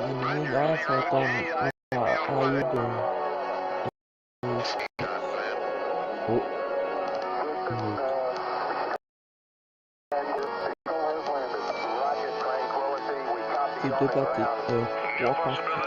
Hey guys, welcome. How are you doing? Oh, Itu tadi 4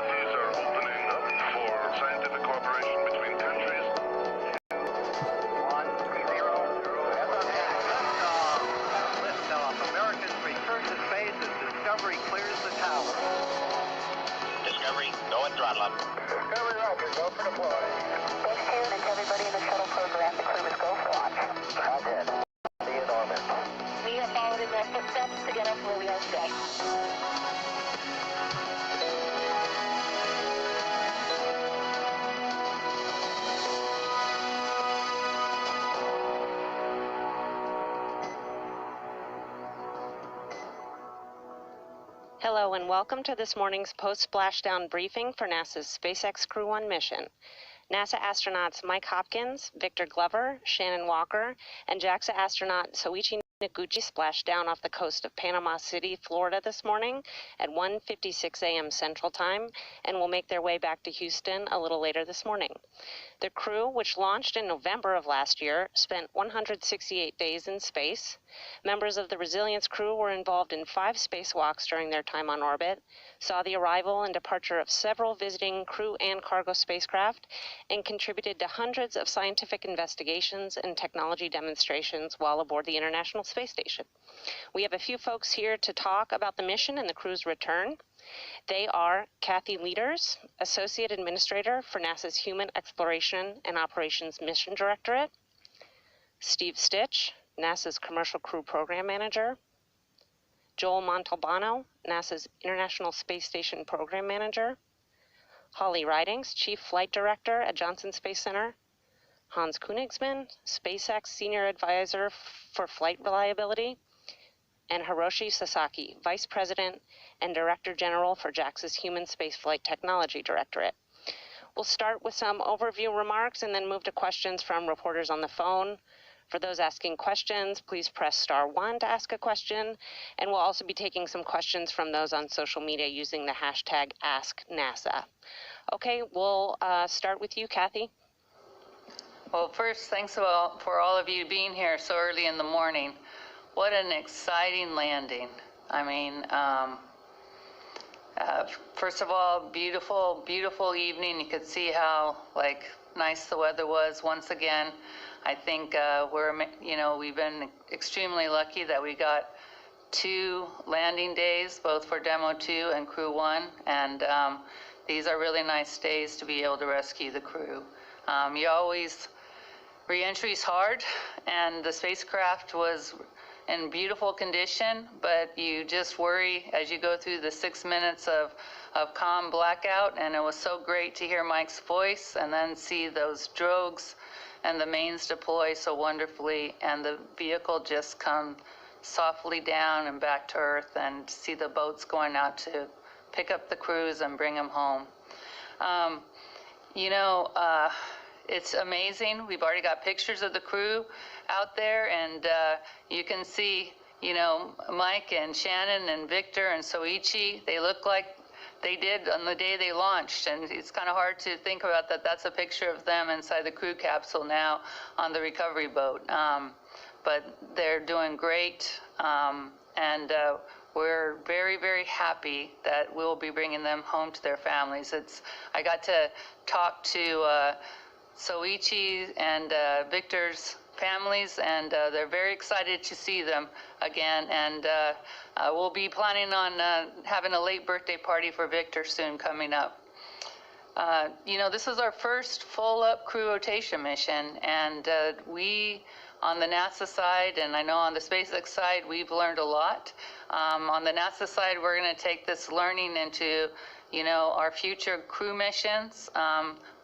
Hello and welcome to this morning's post-splashdown briefing for NASA's SpaceX Crew 1 mission. NASA astronauts Mike Hopkins, Victor Glover, Shannon Walker, and JAXA astronaut Soichi Noguchi splashed down off the coast of Panama City, Florida this morning at 1:56 a.m. Central Time and will make their way back to Houston a little later this morning. The crew, which launched in November of last year, spent 168 days in space. Members of the Resilience crew were involved in 5 spacewalks during their time on orbit, saw the arrival and departure of several visiting crew and cargo spacecraft, and contributed to hundreds of scientific investigations and technology demonstrations while aboard the International Space Station. We have a few folks here to talk about the mission and the crew's return. They are Kathy Leaders, Associate Administrator for NASA's Human Exploration and Operations Mission Directorate, Steve Stitch, NASA's Commercial Crew Program Manager, Joel Montalbano, NASA's International Space Station Program Manager, Holly Ridings, Chief Flight Director at Johnson Space Center, Hans Königsmann, SpaceX Senior Advisor for Flight Reliability, and Hiroshi Sasaki, Vice President and Director General for JAXA's Human Spaceflight Technology Directorate. We'll start with some overview remarks and then move to questions from reporters on the phone. For those asking questions, please press *1 to ask a question, and we'll also be taking some questions from those on social media using the hashtag AskNASA. Okay, we'll start with you, Kathy. Well, first, thanks for all of you being here so early in the morning. What an exciting landing. I mean, first of all, beautiful, beautiful evening. You could see how nice the weather was once again. I think we've been extremely lucky that we got 2 landing days, both for Demo 2 and Crew 1, and these are really nice days to be able to rescue the crew. Re-entry's hard, and the spacecraft was in beautiful condition, but you just worry as you go through the 6 minutes of calm blackout, and it was so great to hear Mike's voice and then see those drogues and the mains deploy so wonderfully, and the vehicle just come softly down and back to Earth, and see the boats going out to pick up the crews and bring them home. It's amazing. We've already got pictures of the crew out there, and you can see, Mike and Shannon and Victor and Soichi, they look like they did on the day they launched, and it's kind of hard to think about that. That's a picture of them inside the crew capsule now on the recovery boat. But they're doing great, and we're very, very happy that we'll be bringing them home to their families. I got to talk to Soichi and Victor's families, and they're very excited to see them again, and we'll be planning on having a late birthday party for Victor soon coming up. This is our first full-up crew rotation mission, and we, on the NASA side, and I know on the SpaceX side, we've learned a lot. On the NASA side, we're going to take this learning into our future crew missions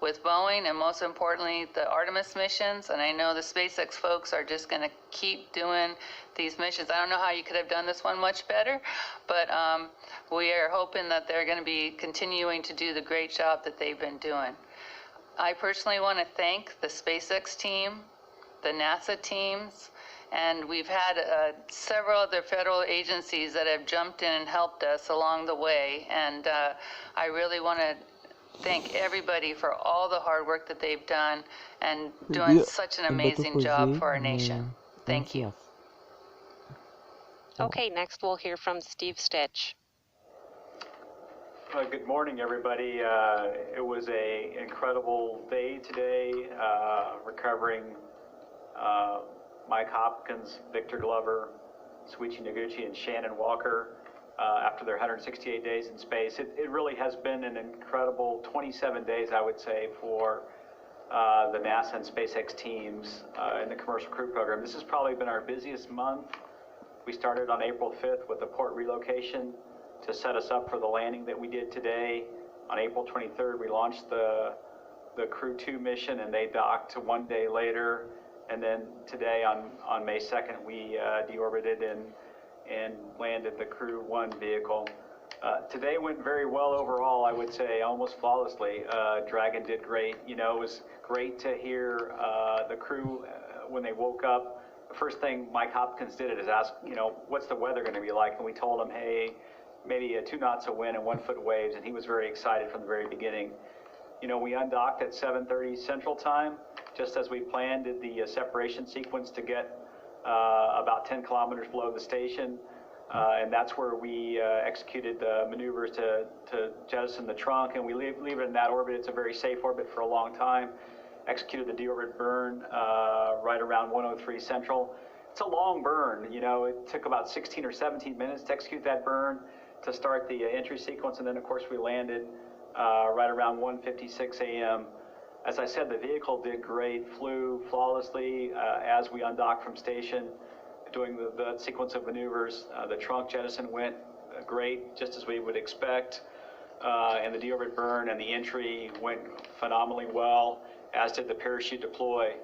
with Boeing, and most importantly, the Artemis missions. And I know the SpaceX folks are just going to keep doing these missions. I don't know how you could have done this one much better, but we are hoping that they're going to be continuing to do the great job that they've been doing. I personally want to thank the SpaceX team, the NASA teams, And we've had several other federal agencies that have jumped in and helped us along the way. And I really want to thank everybody for all the hard work that they've done and doing such an amazing job for our nation. Thank you. Okay, next we'll hear from Steve Stitch. Good morning, everybody. It was an incredible day today, recovering Mike Hopkins, Victor Glover, Suichi Noguchi, and Shannon Walker after their 168 days in space. It really has been an incredible 27 days, I would say, for the NASA and SpaceX teams in the Commercial Crew Program. This has probably been our busiest month. We started on April 5th with the port relocation to set us up for the landing that we did today. On April 23rd, we launched the Crew 2 mission, and they docked 1 day later. And then today, on May 2nd, we deorbited and landed the Crew 1 vehicle. Today went very well overall, I would say, almost flawlessly. Dragon did great. You know, it was great to hear the crew when they woke up. The first thing Mike Hopkins did is ask, you know, what's the weather going to be like? And we told him, hey, maybe 2 knots of wind and 1 foot waves, and he was very excited from the very beginning. You know, we undocked at 7:30 Central Time, just as we planned, did the separation sequence to get about 10 kilometers below the station, and that's where we executed the maneuvers to jettison the trunk, and we leave it in that orbit. It's a very safe orbit for a long time. Executed the deorbit burn right around 103 Central. It's a long burn, you know, it took about 16 or 17 minutes to execute that burn to start the entry sequence, and then of course we landed right around 1:56 a.m. As I said, the vehicle did great, flew flawlessly as we undocked from station, doing the sequence of maneuvers. The trunk jettison went great, just as we would expect, and the deorbit burn and the entry went phenomenally well, as did the parachute deploy.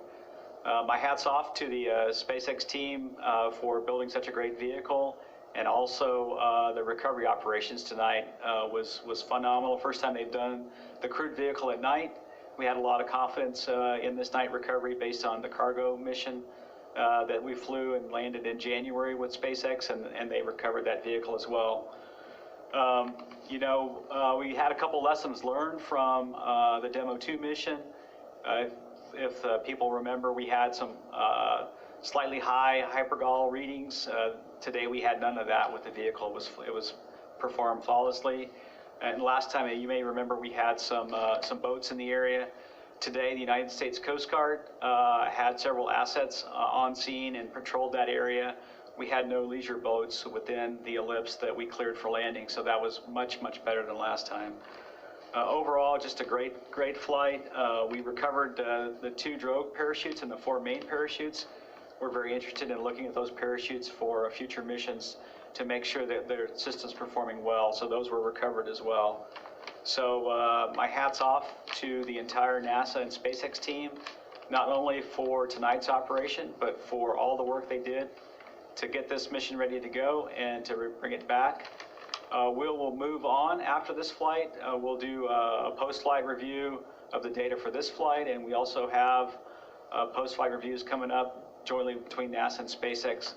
My hat's off to the SpaceX team for building such a great vehicle, and also the recovery operations tonight was phenomenal. First time they've done the crewed vehicle at night. We had a lot of confidence in this night recovery based on the cargo mission that we flew and landed in January with SpaceX, and they recovered that vehicle as well. You know, we had a couple lessons learned from the Demo 2 mission. If people remember, we had some slightly high hypergol readings. Today we had none of that with the vehicle. It was performed flawlessly. And last time, you may remember, we had some boats in the area. Today, the United States Coast Guard had several assets on scene and patrolled that area. We had no leisure boats within the ellipse that we cleared for landing, so that was much, much better than last time. Overall, just a great flight. We recovered the 2 drogue parachutes and the 4 main parachutes. We're very interested in looking at those parachutes for future missions to make sure that their system's performing well, so those were recovered as well. So my hat's off to the entire NASA and SpaceX team, not only for tonight's operation, but for all the work they did to get this mission ready to go and to bring it back. We'll move on after this flight. We'll do a post-flight review of the data for this flight, and we also have post-flight reviews coming up jointly between NASA and SpaceX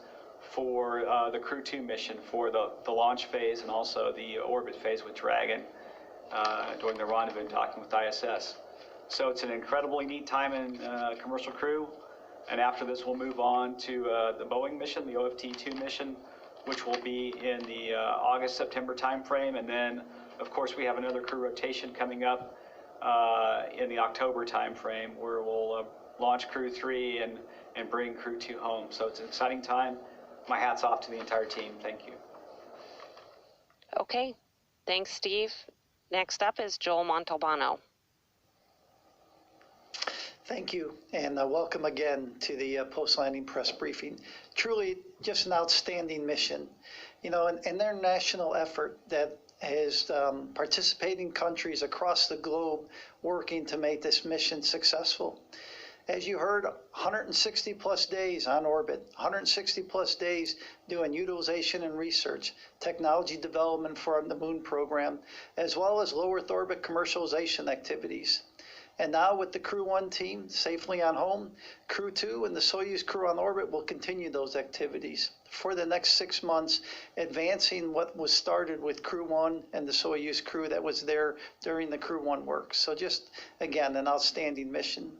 for the Crew 2 mission, for the launch phase and also the orbit phase with Dragon during the rendezvous docking with ISS. So it's an incredibly neat time in Commercial Crew, and after this we'll move on to the Boeing mission, the OFT-2 mission, which will be in the August-September timeframe, and then of course we have another crew rotation coming up in the October timeframe, where we'll launch Crew 3 and bring Crew 2 home. So it's an exciting time. My hat's off to the entire team. Thank you. Okay, thanks, Steve. Next up is Joel Montalbano. Thank you, and welcome again to the post-landing press briefing. Truly just an outstanding mission. You know, an international effort that has participating countries across the globe working to make this mission successful. As you heard, 160 plus days on orbit, 160 plus days doing utilization and research, technology development for the Moon program, as well as low Earth orbit commercialization activities. And now with the Crew 1 team safely on home, Crew 2 and the Soyuz crew on orbit will continue those activities for the next 6 months, advancing what was started with Crew 1 and the Soyuz crew that was there during the Crew 1 work. So just, again, an outstanding mission.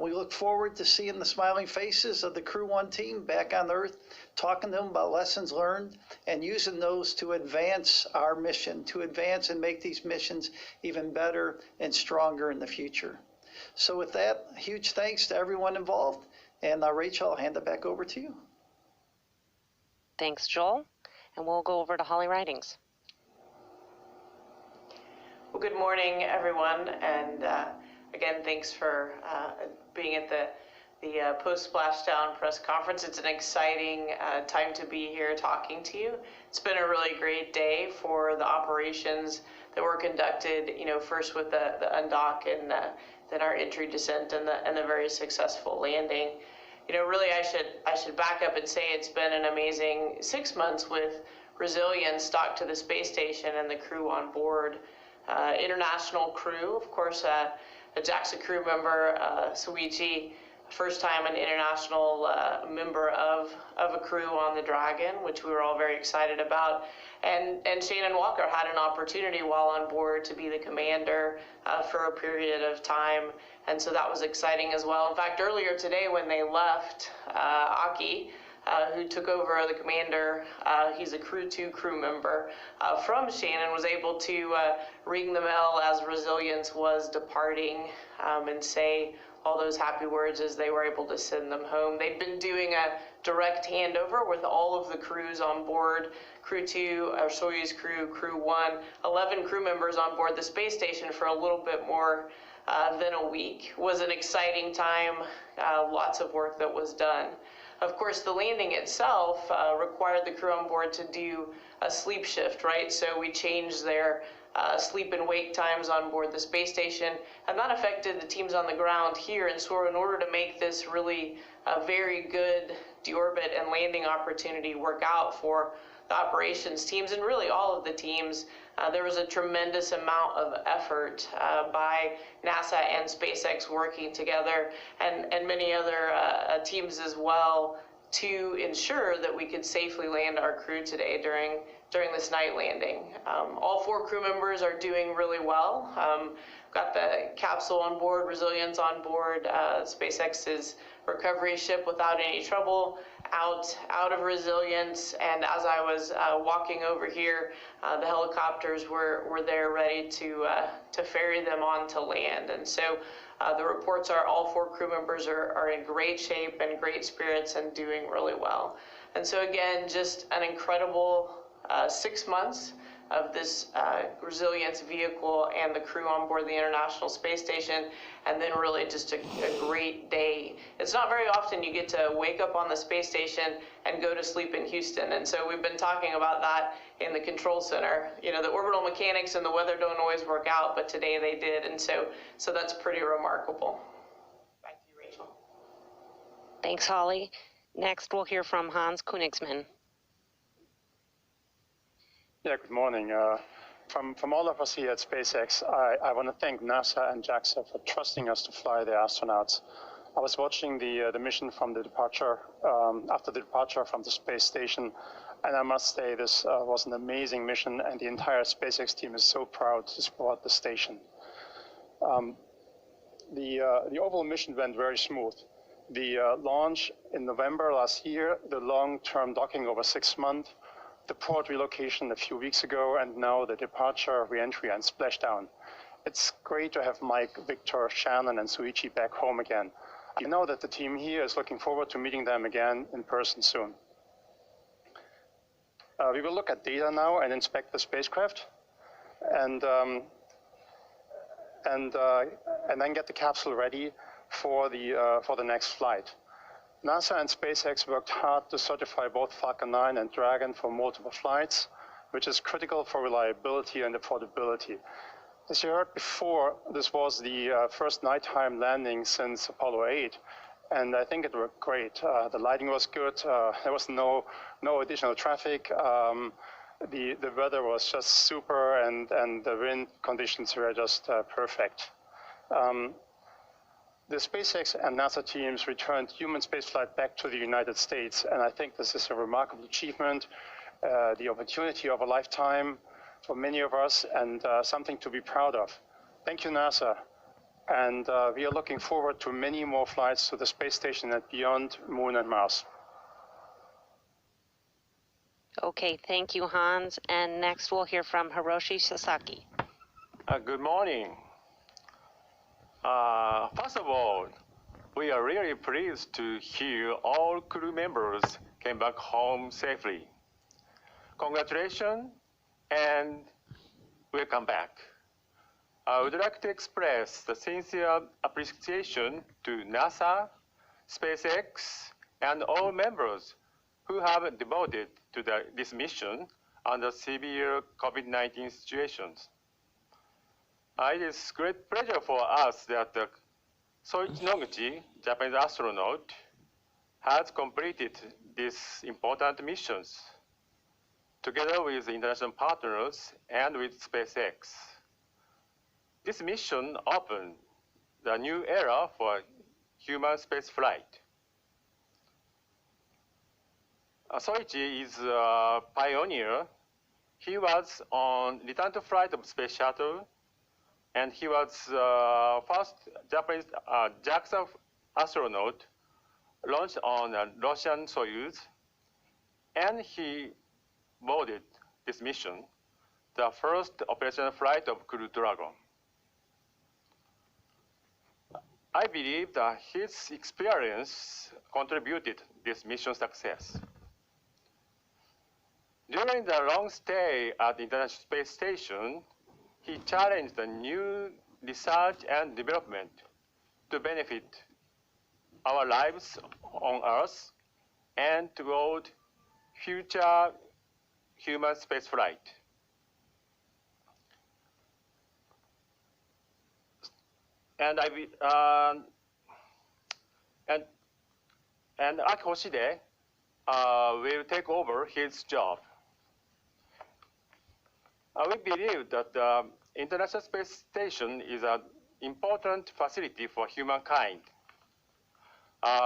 We look forward to seeing the smiling faces of the Crew 1 team back on Earth, talking to them about lessons learned and using those to advance our mission, to advance and make these missions even better and stronger in the future. So with that, huge thanks to everyone involved. And Rachel, I'll hand it back over to you. Thanks, Joel. And we'll go over to Holly Ridings. Well, good morning, everyone, and again, thanks for being at the post-splashdown press conference. It's an exciting time to be here talking to you. It's been a really great day for the operations that were conducted. You know, first with the undock and then our entry, descent, and the very successful landing. You know, really, I should back up and say it's been an amazing 6 months with resilience docked to the space station and the crew on board. International crew, of course, a JAXA crew member, Soichi, first time an international member of a crew on the Dragon, which we were all very excited about. And Shannon Walker had an opportunity while on board to be the commander for a period of time. And so that was exciting as well. In fact, earlier today when they left, Aki, who took over the commander, he's a Crew 2 crew member from Shannon, was able to ring the bell as Resilience was departing and say all those happy words as they were able to send them home. They'd been doing a direct handover with all of the crews on board, Crew 2, Soyuz crew, Crew 1, 11 crew members on board the space station for a little bit more than a week. It was an exciting time, lots of work that was done. Of course, the landing itself required the crew on board to do a sleep shift, right? So we changed their sleep and wake times on board the space station, and that affected the teams on the ground here. And so in order to make this really a very good deorbit and landing opportunity work out for the operations teams and really all of the teams, there was a tremendous amount of effort by NASA and SpaceX working together and many other teams as well to ensure that we could safely land our crew today during this night landing. All 4 crew members are doing really well. Got the capsule on board, Resilience on board, SpaceX's recovery ship without any trouble, out of Resilience, and as I was walking over here, the helicopters were there ready to ferry them on to land. And so the reports are all 4 crew members are in great shape and great spirits and doing really well. And so again, just an incredible 6 months of this Resilience vehicle and the crew on board the International Space Station, and then really just a great day. It's not very often you get to wake up on the space station and go to sleep in Houston, and so we've been talking about that in the control center. You know, the orbital mechanics and the weather don't always work out, but today they did, and so that's pretty remarkable. Back to you, Rachel. Thanks, Holly. Next, we'll hear from Hans Königsmann. Yeah, good morning. From all of us here at SpaceX, I want to thank NASA and JAXA for trusting us to fly their astronauts. I was watching the mission from the departure, after the departure from the space station, and I must say this was an amazing mission, and the entire SpaceX team is so proud to support the station. The overall mission went very smooth. The launch in November last year, the long-term docking over 6 months, the port relocation a few weeks ago, and now the departure, re-entry, and splashdown. It's great to have Mike, Victor, Shannon, and Soichi back home again. I know that the team here is looking forward to meeting them again in person soon. We will look at data now and inspect the spacecraft, and then get the capsule ready for the next flight. NASA and SpaceX worked hard to certify both Falcon 9 and Dragon for multiple flights, which is critical for reliability and affordability. As you heard before, this was the first nighttime landing since Apollo 8, and I think it worked great. The lighting was good, there was no additional traffic, the weather was just super, and the wind conditions were just perfect. The SpaceX and NASA teams returned human spaceflight back to the United States, and I think this is a remarkable achievement, the opportunity of a lifetime for many of us, and something to be proud of. Thank you, NASA. And we are looking forward to many more flights to the space station and beyond, Moon and Mars. Okay, thank you, Hans. And next we'll hear from Hiroshi Sasaki. Good morning. First of all, we are really pleased to hear all crew members came back home safely. Congratulations and welcome back. I would like to express the sincere appreciation to NASA, SpaceX, and all members who have devoted to this mission under severe COVID-19 situations. It is great pleasure for us that Soichi Noguchi, Japanese astronaut, has completed these important missions together with international partners and with SpaceX. This mission opened the new era for human space flight. Soichi is a pioneer. He was on return to flight of Space Shuttle, and he was first Japanese JAXA astronaut launched on a Russian Soyuz, and he boarded this mission, the first operational flight of Crew Dragon. I believe that his experience contributed this mission's success. During the long stay at the International Space Station, he challenged the new research and development to benefit our lives on Earth and toward future human spaceflight. And Aki Hoshide will take over his job. We believe that the International Space Station is an important facility for humankind.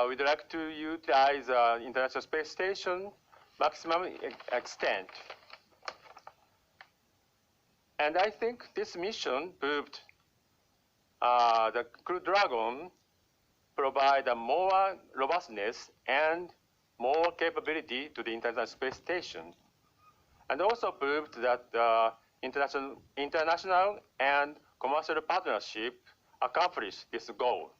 We'd like to utilize the International Space Station maximum extent. And I think this mission proved the Crew Dragon provide a more robustness and more capability to the International Space Station, and also proved that international and commercial partnership accomplished this goal.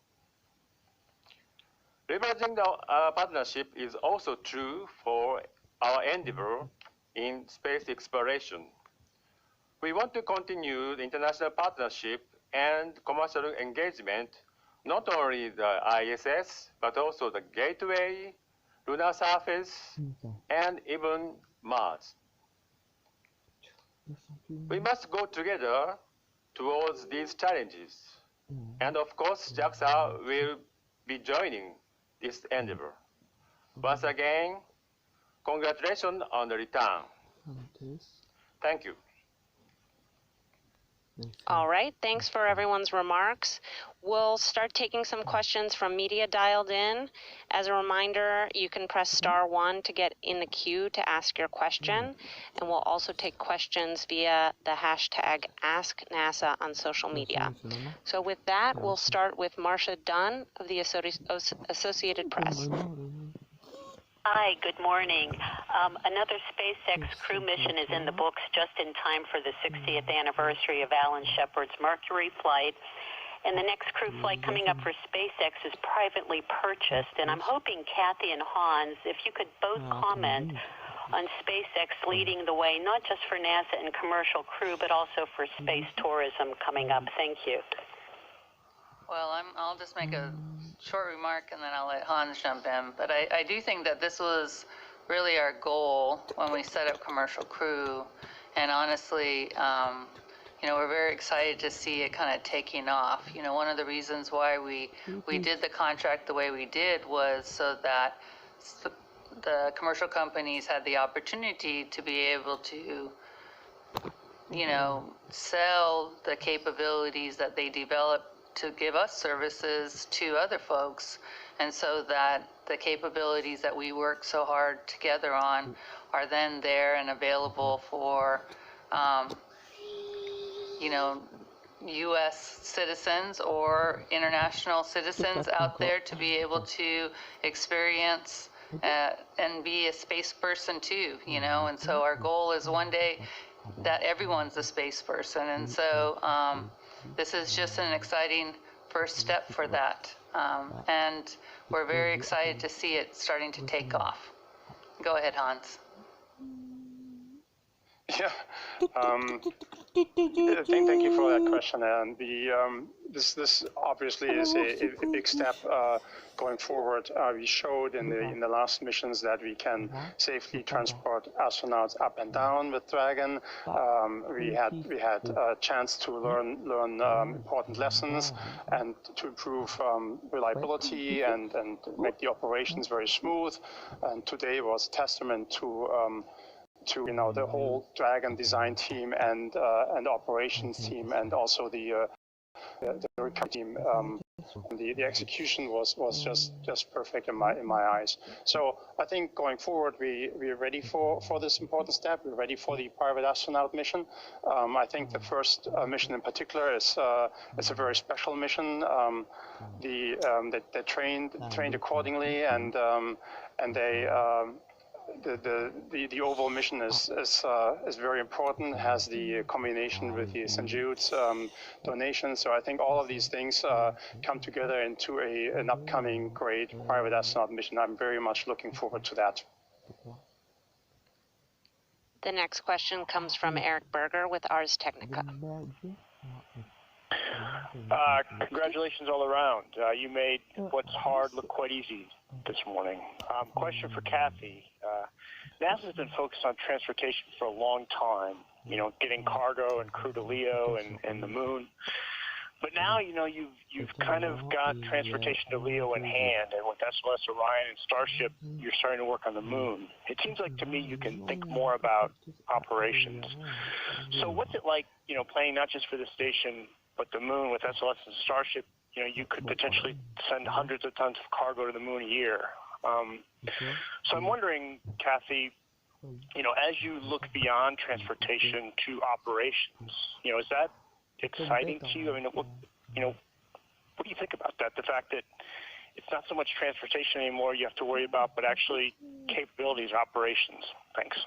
Leveraging the partnership is also true for our endeavor in space exploration. We want to continue the international partnership and commercial engagement, not only the ISS, but also the Gateway, lunar surface, and even Mars. We must go together towards these challenges. And of course, JAXA will be joining this endeavor. Once again, congratulations on the return. Thank you. All right, thanks for everyone's remarks. We'll start taking some questions from media dialed in. As a reminder, you can press *1 to get in the queue to ask your question, and we'll also take questions via the hashtag AskNASA on social media. So with that, we'll start with Marcia Dunn of the Associated Press. Hi, good morning. Another SpaceX crew mission is in the books just in time for the 60th anniversary of Alan Shepard's Mercury flight. And the next crew flight coming up for SpaceX is privately purchased. And I'm hoping Kathy and Hans, if you could both comment on SpaceX leading the way, not just for NASA and commercial crew, but also for space tourism coming up. Thank you. Well, I'll just make a short remark and then I'll let Hans jump in. But I do think that this was really our goal when we set up commercial crew. And honestly, we're very excited to see it kind of taking off. One of the reasons why we did the contract the way we did was so that the commercial companies had the opportunity to be able to, sell the capabilities that they developed to give us services to other folks, and so that the capabilities that we work so hard together on are then there and available for, you know, U.S. citizens or international citizens out there to be able to experience and be a space person too, you know. And so our goal is one day that everyone's a space person. And so this is just an exciting first step for that. And we're very excited to see it starting to take off. Go ahead, Hans. Yeah. Thank you for that question. And this obviously is a big step going forward. We showed in the last missions that we can safely transport astronauts up and down with Dragon. We had a chance to learn important lessons and to improve reliability and make the operations very smooth. And today was a testament to you know, the whole Dragon design team and operations team, and also the recovery team. The execution was just perfect in my eyes. So I think going forward we're ready for this important step. We're ready for the private astronaut mission. I think the first mission in particular is a very special mission. They trained accordingly, and they. The overall mission is very important. It has the combination with the St. Jude's donation. So I think all of these things come together into an upcoming great private astronaut mission. I'm very much looking forward to that. The next question comes from Eric Berger with Ars Technica. Congratulations all around. You made what's hard look quite easy this morning. Question for Kathy. NASA's been focused on transportation for a long time, you know, getting cargo and crew to LEO and the moon. But now, you know, you've kind of got transportation to LEO in hand, and with SLS, Orion, and Starship, you're starting to work on the moon. It seems like to me you can think more about operations. So what's it like, you know, planning not just for the station, but the moon with SLS and Starship? You know, you could potentially send hundreds of tons of cargo to the moon a year. So I'm wondering, Kathy, you know, as you look beyond transportation to operations, you know, is that exciting to you? I mean, what do you think about that? The fact that it's not so much transportation anymore you have to worry about, but actually capabilities, operations. Thanks.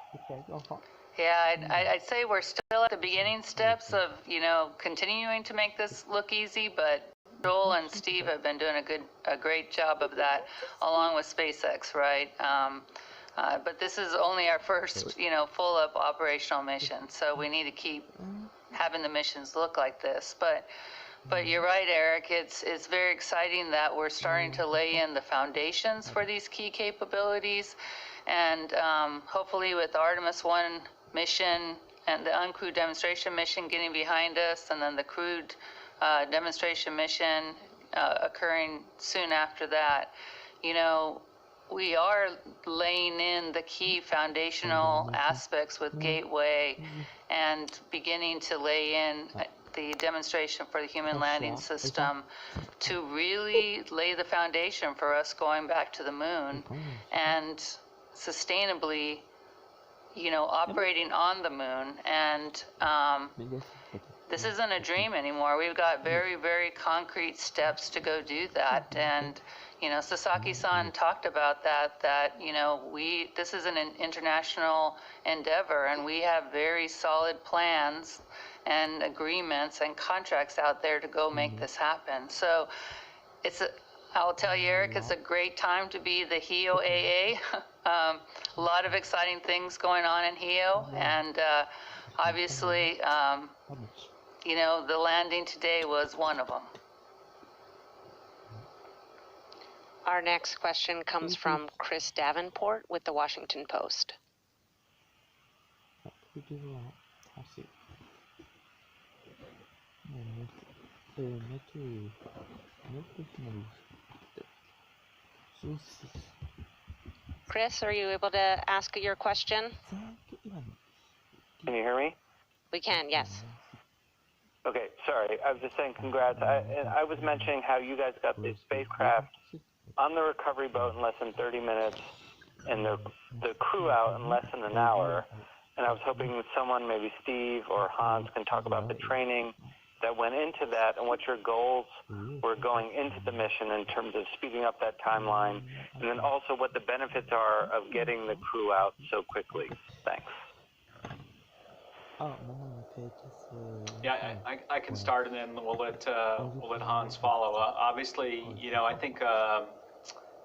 Yeah, I'd say we're still at the beginning steps of, you know, continuing to make this look easy, but Joel and Steve have been doing a great job of that, along with SpaceX, right? But this is only our first, you know, full-up operational mission, so we need to keep having the missions look like this. But you're right, Eric. It's very exciting that we're starting to lay in the foundations for these key capabilities, and hopefully with Artemis 1 mission and the uncrewed demonstration mission getting behind us, and then the crewed demonstration mission occurring soon after that, you know, we are laying in the key foundational aspects with Gateway and beginning to lay in the demonstration for the human landing system to really lay the foundation for us going back to the moon and sustainably, you know, operating on the moon. And this isn't a dream anymore. We've got very, very concrete steps to go do that. And, you know, Sasaki-san talked about that, you know, this is an international endeavor, and we have very solid plans and agreements and contracts out there to go make this happen. So I'll tell you, Eric, it's a great time to be the HEO AA. A lot of exciting things going on in HEO, and obviously, you know, the landing today was one of them. Our next question comes from Chris Davenport with the Washington Post. Chris, are you able to ask your question? Can you hear me? We can, yes. Okay, sorry. I was just saying congrats. I was mentioning how you guys got the spacecraft on the recovery boat in less than 30 minutes and the crew out in less than an hour. And I was hoping someone, maybe Steve or Hans, can talk about the training that went into that and what your goals were going into the mission in terms of speeding up that timeline, and then also what the benefits are of getting the crew out so quickly. Thanks. Yeah, I can start, and then we'll let Hans follow. Obviously, you know, I think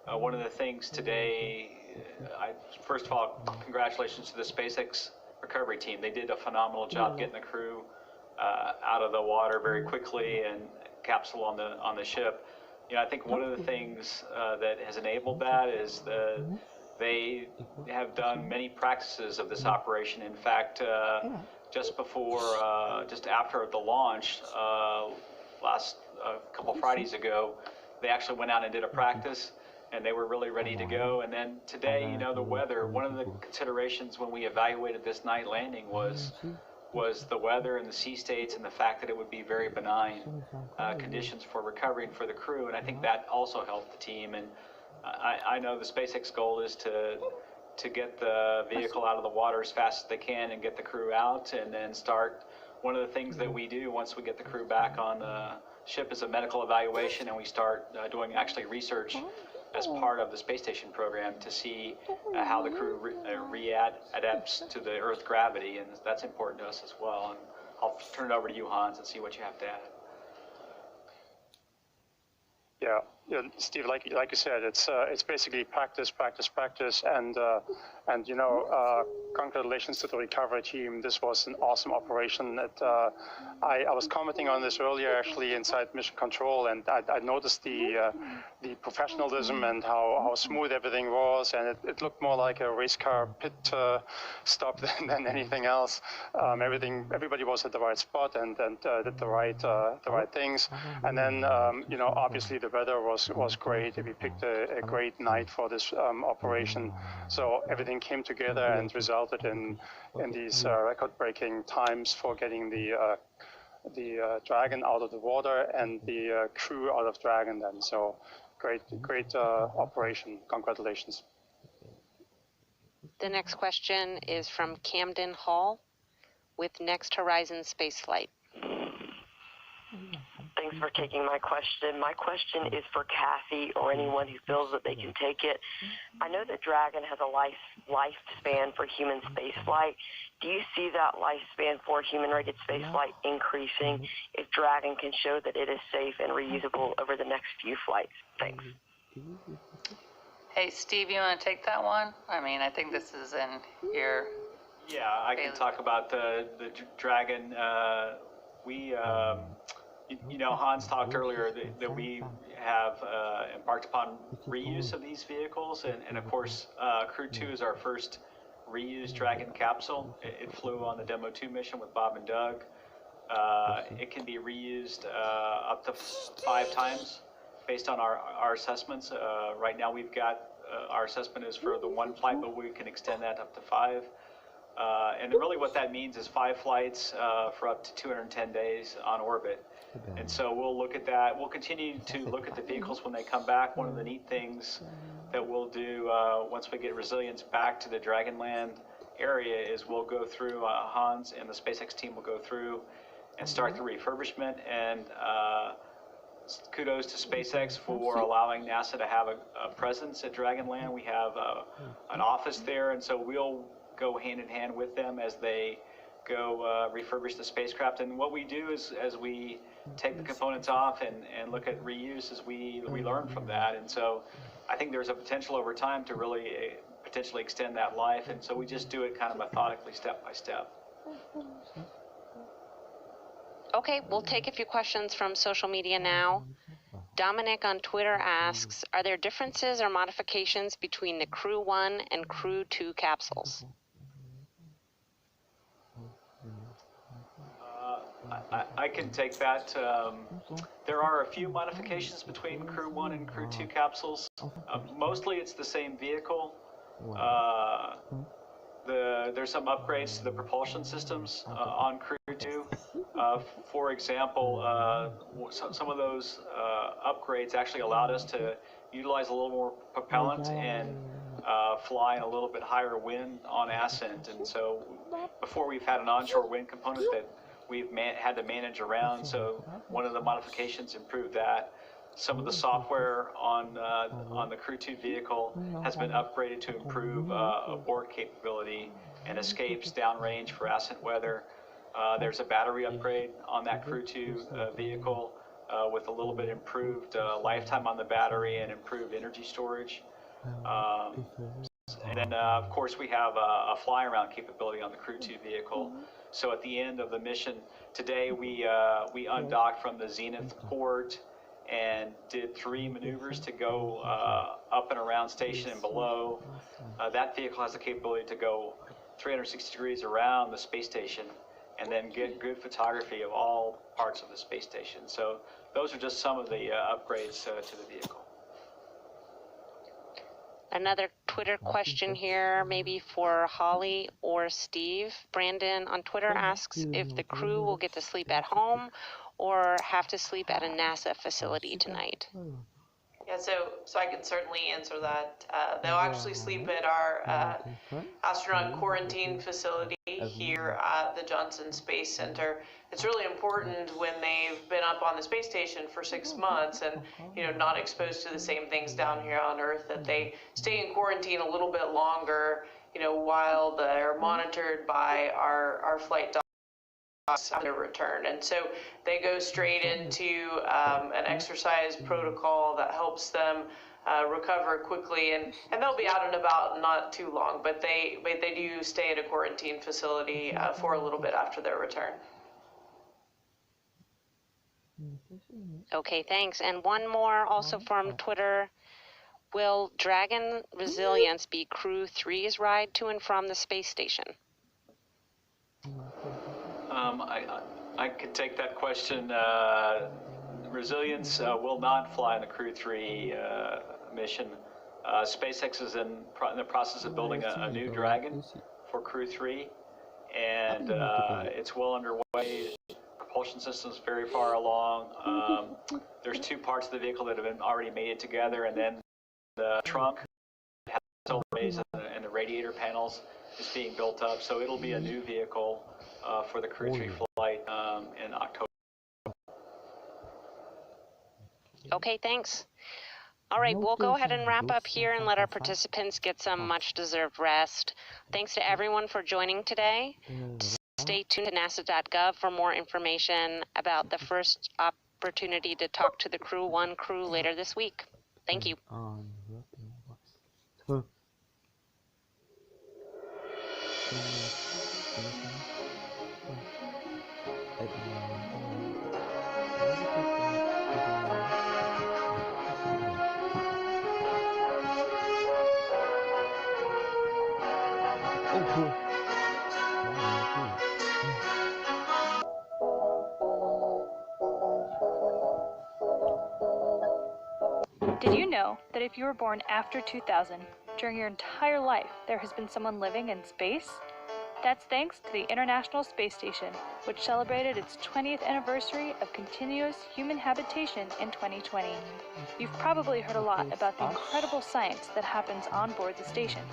one of the things today, first of all, congratulations to the SpaceX recovery team. They did a phenomenal job getting the crew out of the water very quickly and capsule on the ship. You know, I think one of the things that has enabled that is they have done many practices of this operation. In fact, just after the launch, last couple Fridays ago, they actually went out and did a practice, and they were really ready to go. And then today, you know, the weather, one of the considerations when we evaluated this night landing was the weather and the sea states and the fact that it would be very benign conditions for recovering for the crew. And I think that also helped the team. And I know the SpaceX goal is to get the vehicle out of the water as fast as they can and get the crew out, and then start. One of the things that we do once we get the crew back on the ship is a medical evaluation, and we start doing actually research as part of the space station program to see how the crew adapts to the Earth gravity, and that's important to us as well. And I'll turn it over to you, Hans, and see what you have to add. Yeah, Steve, like you said, it's basically practice, and you know, congratulations to the recovery team. This was an awesome operation. I was commenting on this earlier, actually, inside Mission Control, and I noticed the professionalism and how smooth everything was, and it looked more like a race car pit stop than anything else. Everybody was at the right spot and did the right things. And then you know, obviously the weather was great. We picked a great night for this operation, so everything came together and resulted in these record-breaking times for getting the Dragon out of the water and the crew out of Dragon. Then, so great operation. Congratulations. The next question is from Camden Hall with Next Horizon Spaceflight. Thanks for taking my question. My question is for Kathy or anyone who feels that they can take it. I know that Dragon has a lifespan for human spaceflight. Do you see that lifespan for human-rated spaceflight increasing if Dragon can show that it is safe and reusable over the next few flights? Thanks. Hey, Steve, you want to take that one? I mean, I think this is in your... Yeah, I can talk about the Dragon. You know, Hans talked earlier that we have embarked upon reuse of these vehicles, and of course, Crew 2 is our first reused Dragon capsule. It flew on the Demo 2 mission with Bob and Doug. It can be reused up to 5 times based on our assessments. Right now we've got, our assessment is for the 1 flight, but we can extend that up to 5. And really what that means is 5 flights for up to 210 days on orbit. And so we'll look at that. We'll continue to look at the vehicles when they come back. One of the neat things that we'll do once we get resilience back to the Dragonland area is we'll go through, Hans and the SpaceX team will go through and start the refurbishment. And kudos to SpaceX for allowing NASA to have a presence at Dragonland. We have an office there, and so we'll go hand in hand with them as they go refurbish the spacecraft. And what we do is, as we take the components off and look at reuse, is we learn from that. And so I think there's a potential over time to really potentially extend that life. And so we just do it kind of methodically, step by step. Okay, we'll take a few questions from social media now. Dominic on Twitter asks, are there differences or modifications between the Crew 1 and Crew 2 capsules? I can take that. There are a few modifications between Crew 1 and Crew 2 capsules. Mostly it's the same vehicle. There's some upgrades to the propulsion systems on Crew 2. For example, some of those upgrades actually allowed us to utilize a little more propellant and fly in a little bit higher wind on ascent. And so before we've had an onshore wind component that we've had to manage around. So one of the modifications improved that. Some of the software on the Crew 2 vehicle has been upgraded to improve abort capability and escapes downrange for ascent weather. There's a battery upgrade on that Crew 2 vehicle with a little bit improved lifetime on the battery and improved energy storage. And then, of course, we have a fly-around capability on the Crew 2 vehicle. So at the end of the mission today, we undocked from the Zenith port and did 3 maneuvers to go up and around station and below. That vehicle has the capability to go 360 degrees around the space station and then get good photography of all parts of the space station. So those are just some of the upgrades to the vehicle. Another Twitter question here, maybe for Holly or Steve. Brandon on Twitter asks if the crew will get to sleep at home or have to sleep at a NASA facility tonight. Yeah, so I can certainly answer that. They'll actually sleep at our astronaut quarantine facility here at the Johnson Space Center. It's really important when they've been up on the space station for 6 months and not exposed to the same things down here on Earth, that they stay in quarantine a little bit longer, while they're monitored by our flight doctors on their return. And so they go straight into an exercise protocol that helps them recover quickly, and they'll be out and about not too long, but they do stay at a quarantine facility for a little bit after their return. Okay, thanks. And one more also from Twitter. Will Dragon Resilience be Crew 3's ride to and from the space station? I could take that question. Resilience will not fly on the Crew 3 mission. SpaceX is in the process of building a new Dragon for Crew 3, and it's well underway. Propulsion system's very far along. There's 2 parts of the vehicle that have been already mated together, and then the trunk has solar arrays and the radiator panels is being built up. So it'll be a new vehicle for the Crew 3 flight in October. Okay, thanks. All right, we'll go ahead and wrap up here and let our participants get some much-deserved rest. Thanks to everyone for joining today. Stay tuned to nasa.gov for more information about the first opportunity to talk to the Crew 1 crew later this week. Thank you. Did you know that if you were born after 2000, during your entire life, there has been someone living in space? That's thanks to the International Space Station, which celebrated its 20th anniversary of continuous human habitation in 2020. You've probably heard a lot about the incredible science that happens on board the station,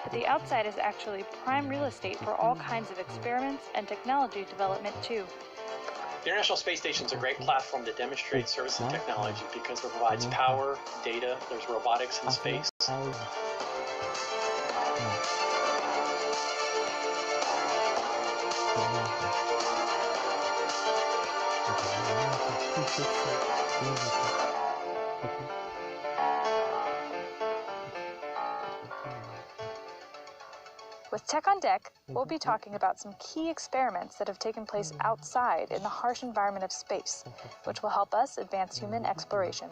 but the outside is actually prime real estate for all kinds of experiments and technology development too. The International Space Station is a great platform to demonstrate service and technology because it provides power, data, there's robotics in space. With Tech on Deck, we'll be talking about some key experiments that have taken place outside in the harsh environment of space, which will help us advance human exploration.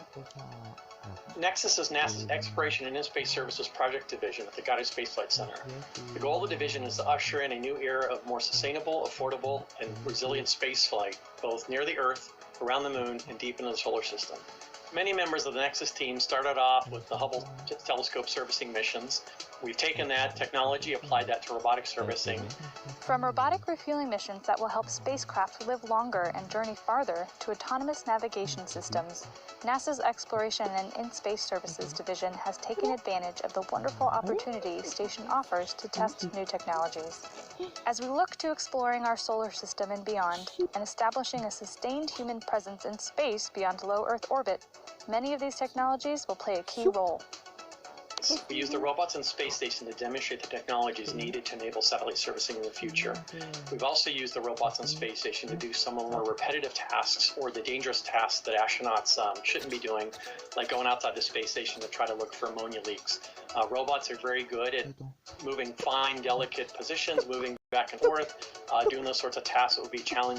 Nexus is NASA's Exploration and In-Space Services Project Division at the Goddard Space Flight Center. The goal of the division is to usher in a new era of more sustainable, affordable, and resilient spaceflight, both near the Earth, around the Moon, and deep into the solar system. Many members of the Nexus team started off with the Hubble telescope servicing missions. We've taken that technology, applied that to robotic servicing. From robotic refueling missions that will help spacecraft live longer and journey farther to autonomous navigation systems, NASA's Exploration and In-Space Services Division has taken advantage of the wonderful opportunity station offers to test new technologies. As we look to exploring our solar system and beyond, and establishing a sustained human presence in space beyond low Earth orbit, many of these technologies will play a key role. We use the robots on space station to demonstrate the technologies needed to enable satellite servicing in the future. We've also used the robots on space station to do some of the more repetitive tasks or the dangerous tasks that astronauts shouldn't be doing, like going outside the space station to try to look for ammonia leaks. Robots are very good at moving fine, delicate positions, moving back and forth, doing those sorts of tasks that would be challenging.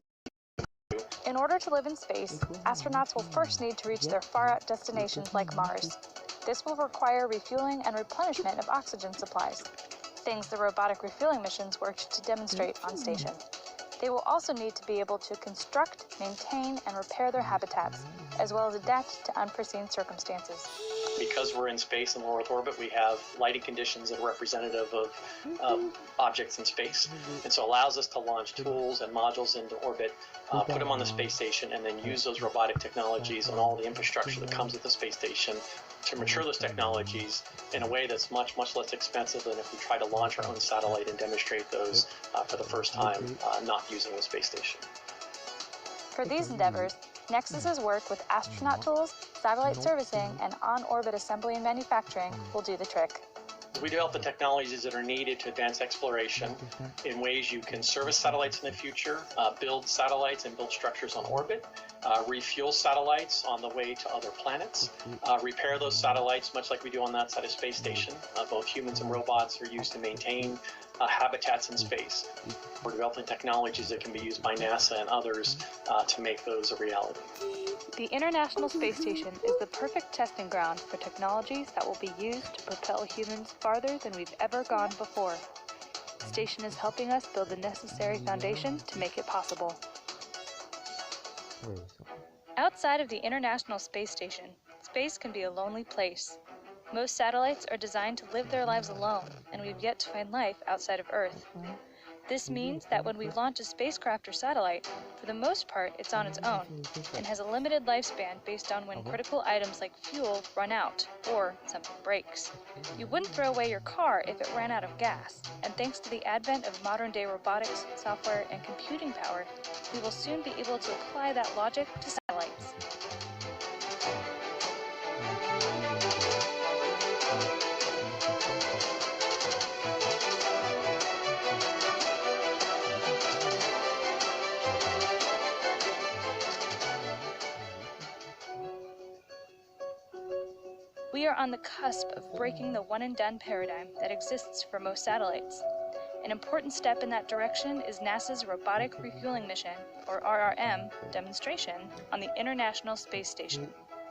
In order to live in space, astronauts will first need to reach their far-out destinations like Mars. This will require refueling and replenishment of oxygen supplies, things the robotic refueling missions worked to demonstrate on station. They will also need to be able to construct, maintain, and repair their habitats, as well as adapt to unforeseen circumstances. Because we're in space in low Earth orbit, we have lighting conditions that are representative of objects in space, and so allows us to launch tools and modules into orbit, put them on the space station, and then use those robotic technologies and all the infrastructure that comes with the space station to mature those technologies in a way that's much, much less expensive than if we try to launch our own satellite and demonstrate those for the first time, not using the space station. For these endeavors, Nexus's work with astronaut tools, satellite servicing, and on-orbit assembly and manufacturing will do the trick. We develop the technologies that are needed to advance exploration in ways you can service satellites in the future, build satellites and build structures on orbit, refuel satellites on the way to other planets, repair those satellites much like we do on that side of space station. Both humans and robots are used to maintain habitats in space. We're developing technologies that can be used by NASA and others to make those a reality. The International Space Station is the perfect testing ground for technologies that will be used to propel humans farther than we've ever gone before. The station is helping us build the necessary foundation to make it possible. Outside of the International Space Station, space can be a lonely place. Most satellites are designed to live their lives alone, and we've yet to find life outside of Earth. This means that when we launch a spacecraft or satellite, for the most part it's on its own, and has a limited lifespan based on when critical items like fuel run out, or something breaks. You wouldn't throw away your car if it ran out of gas, and thanks to the advent of modern-day robotics, software, and computing power, we will soon be able to apply that logic to satellites. We are on the cusp of breaking the one-and-done paradigm that exists for most satellites. An important step in that direction is NASA's Robotic Refueling Mission, or RRM, demonstration on the International Space Station.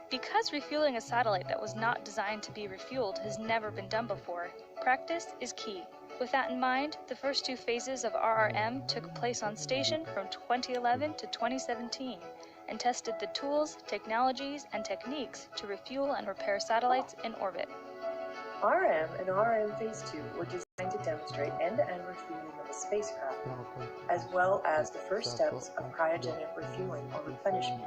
Because refueling a satellite that was not designed to be refueled has never been done before, practice is key. With that in mind, the first two phases of RRM took place on station from 2011 to 2017, and tested the tools, technologies, and techniques to refuel and repair satellites in orbit. RM and RM Phase 2 were designed to demonstrate end-to-end refueling of a spacecraft, as well as the first steps of cryogenic refueling or replenishment.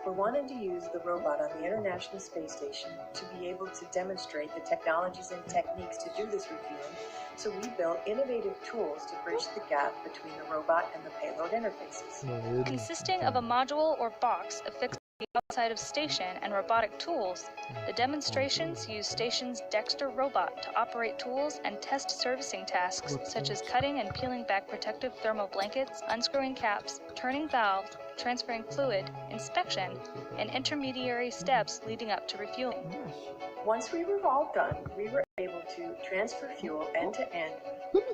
We're wanting to use the robot on the International Space Station to be able to demonstrate the technologies and techniques to do this refueling, so we built innovative tools to bridge the gap between the robot and the payload interfaces. Consisting of a module or box affixed to the outside of station and robotic tools, the demonstrations use station's Dexter robot to operate tools and test servicing tasks such as cutting and peeling back protective thermal blankets, unscrewing caps, turning valves, transferring fluid, inspection, and intermediary steps leading up to refueling. Once we were all done, we were able to transfer fuel end-to-end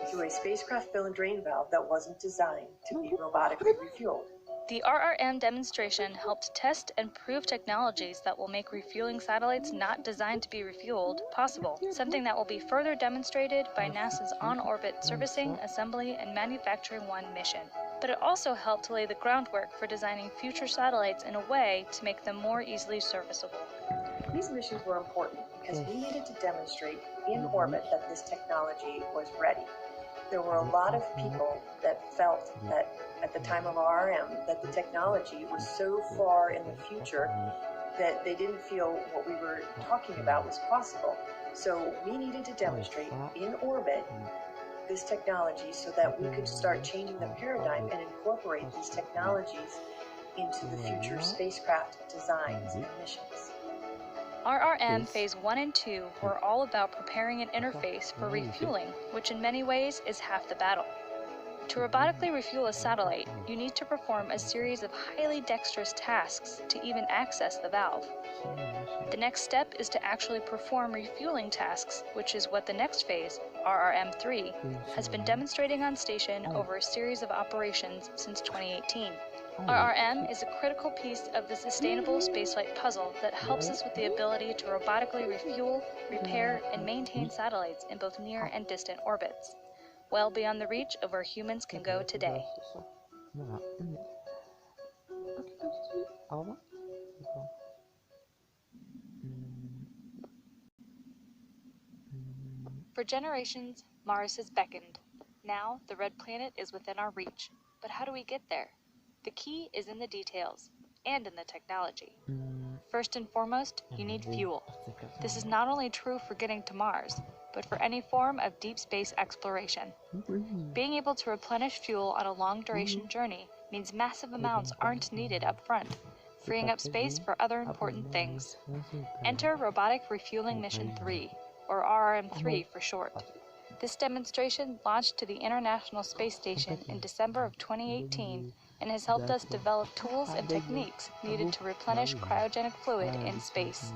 through a spacecraft fill and drain valve that wasn't designed to be robotically refueled. The RRM demonstration helped test and prove technologies that will make refueling satellites not designed to be refueled possible, something that will be further demonstrated by NASA's on-orbit servicing, assembly, and manufacturing 1 mission. But it also helped to lay the groundwork for designing future satellites in a way to make them more easily serviceable. These missions were important because we needed to demonstrate in orbit that this technology was ready. There were a lot of people that felt that at the time of RRM that the technology was so far in the future that they didn't feel what we were talking about was possible. So we needed to demonstrate in orbit this technology so that we could start changing the paradigm and incorporate these technologies into the future spacecraft designs and missions. RRM Phase 1 and 2 were all about preparing an interface for refueling, which in many ways is half the battle. To robotically refuel a satellite, you need to perform a series of highly dexterous tasks to even access the valve. The next step is to actually perform refueling tasks, which is what the next phase, RRM3, has been demonstrating on station over a series of operations since 2018. RRM is a critical piece of the sustainable spaceflight puzzle that helps us with the ability to robotically refuel, repair, and maintain satellites in both near and distant orbits, well beyond the reach of where humans can go today. For generations, Mars has beckoned. Now, the red planet is within our reach. But how do we get there? The key is in the details, and in the technology. First and foremost, you need fuel. This is not only true for getting to Mars, but for any form of deep space exploration. Being able to replenish fuel on a long-duration journey means massive amounts aren't needed up front, freeing up space for other important things. Enter Robotic Refueling Mission 3, or RRM3 for short. This demonstration launched to the International Space Station in December of 2018 and has helped us develop tools and techniques needed to replenish cryogenic fluid in space.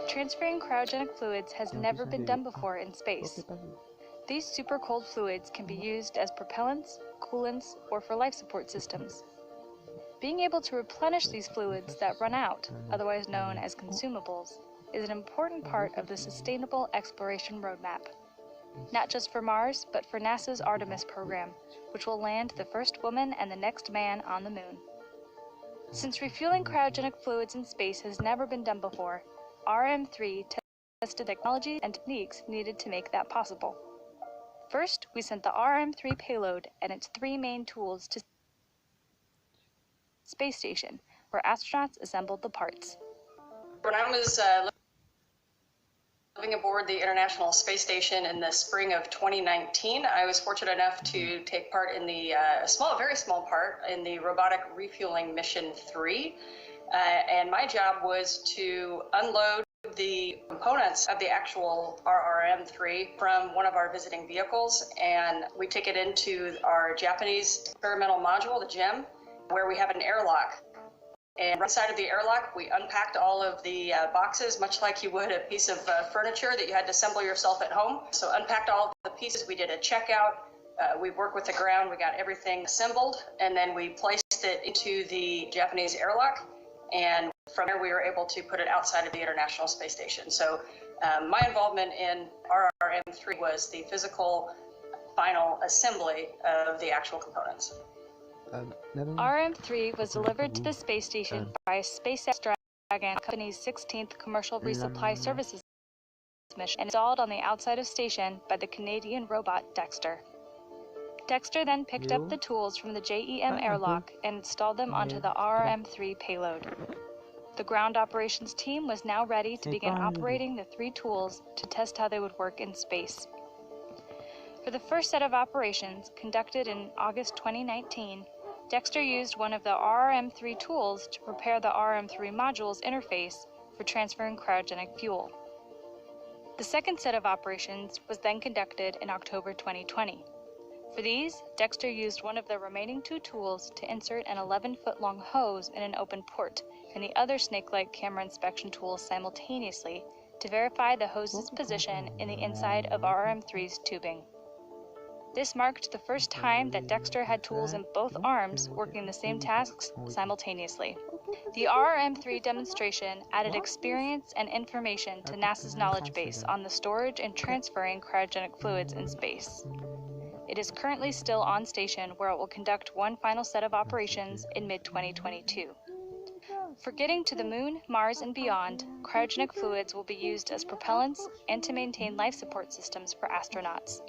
Transferring cryogenic fluids has never been done before in space. These super cold fluids can be used as propellants, coolants, or for life support systems. Being able to replenish these fluids that run out, otherwise known as consumables, is an important part of the sustainable exploration roadmap. Not just for Mars, but for NASA's Artemis program, which will land the first woman and the next man on the moon. Since refueling cryogenic fluids in space has never been done before, RM3 tested technology and techniques needed to make that possible. First, we sent the RM3 payload and its 3 main tools to space station, where astronauts assembled the parts. When I was living aboard the International Space Station in the spring of 2019, I was fortunate enough to take part in the very small part in the Robotic Refueling Mission 3. And my job was to unload the components of the actual RRM3 from one of our visiting vehicles, and we take it into our Japanese experimental module, the GEM, where we have an airlock. And right inside of the airlock, we unpacked all of the boxes, much like you would a piece of furniture that you had to assemble yourself at home. So unpacked all of the pieces, we did a checkout, we worked with the ground, we got everything assembled, and then we placed it into the Japanese airlock. And from there, we were able to put it outside of the International Space Station. So my involvement in RRM3 was the physical final assembly of the actual components. RM3 was delivered to the space station by a SpaceX Dragon company's 16th Commercial Resupply Services mission and installed on the outside of station by the Canadian robot Dexter. Dexter then picked up the tools from the JEM airlock and installed them onto the RRM3 payload. The ground operations team was now ready to begin operating the 3 tools to test how they would work in space. For the first set of operations, conducted in August 2019, Dexter used one of the RRM3 tools to prepare the RM3 module's interface for transferring cryogenic fuel. The second set of operations was then conducted in October 2020. For these, Dexter used one of the remaining 2 tools to insert an 11-foot-long hose in an open port, and the other snake-like camera inspection tool simultaneously to verify the hose's position in the inside of RM3's tubing. This marked the first time that Dexter had tools in both arms working the same tasks simultaneously. The RRM-3 demonstration added experience and information to NASA's knowledge base on the storage and transferring cryogenic fluids in space. It is currently still on station, where it will conduct one final set of operations in mid-2022. For getting to the Moon, Mars, and beyond, cryogenic fluids will be used as propellants and to maintain life support systems for astronauts.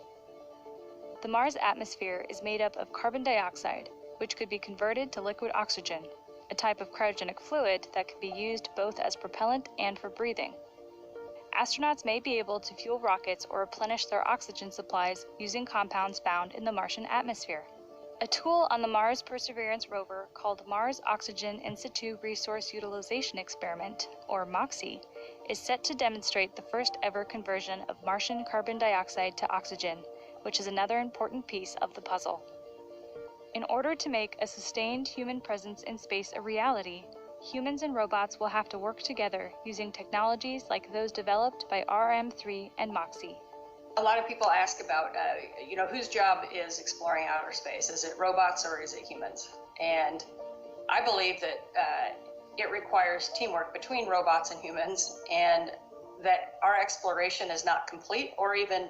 The Mars atmosphere is made up of carbon dioxide, which could be converted to liquid oxygen, a type of cryogenic fluid that can be used both as propellant and for breathing. Astronauts may be able to fuel rockets or replenish their oxygen supplies using compounds found in the Martian atmosphere. A tool on the Mars Perseverance rover called Mars Oxygen In Situ Resource Utilization Experiment, or MOXIE, is set to demonstrate the first ever conversion of Martian carbon dioxide to oxygen, which is another important piece of the puzzle. In order to make a sustained human presence in space a reality, humans and robots will have to work together using technologies like those developed by RM3 and MOXIE. A lot of people ask about, whose job is exploring outer space? Is it robots or is it humans? And I believe that it requires teamwork between robots and humans, and that our exploration is not complete or even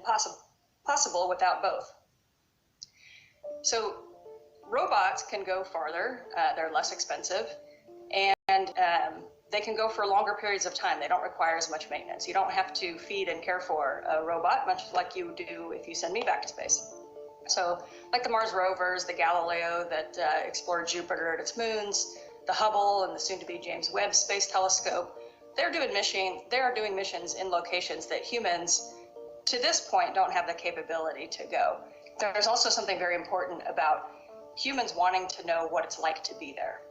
possible without both. So robots can go farther, they're less expensive, and they can go for longer periods of time. They don't require as much maintenance. You don't have to feed and care for a robot, much like you do if you send me back to space. So like the Mars rovers, the Galileo that explored Jupiter and its moons, the Hubble and the soon-to-be James Webb Space Telescope, they are doing missions in locations that humans, to this point, don't have the capability to go. There's also something very important about humans wanting to know what it's like to be there.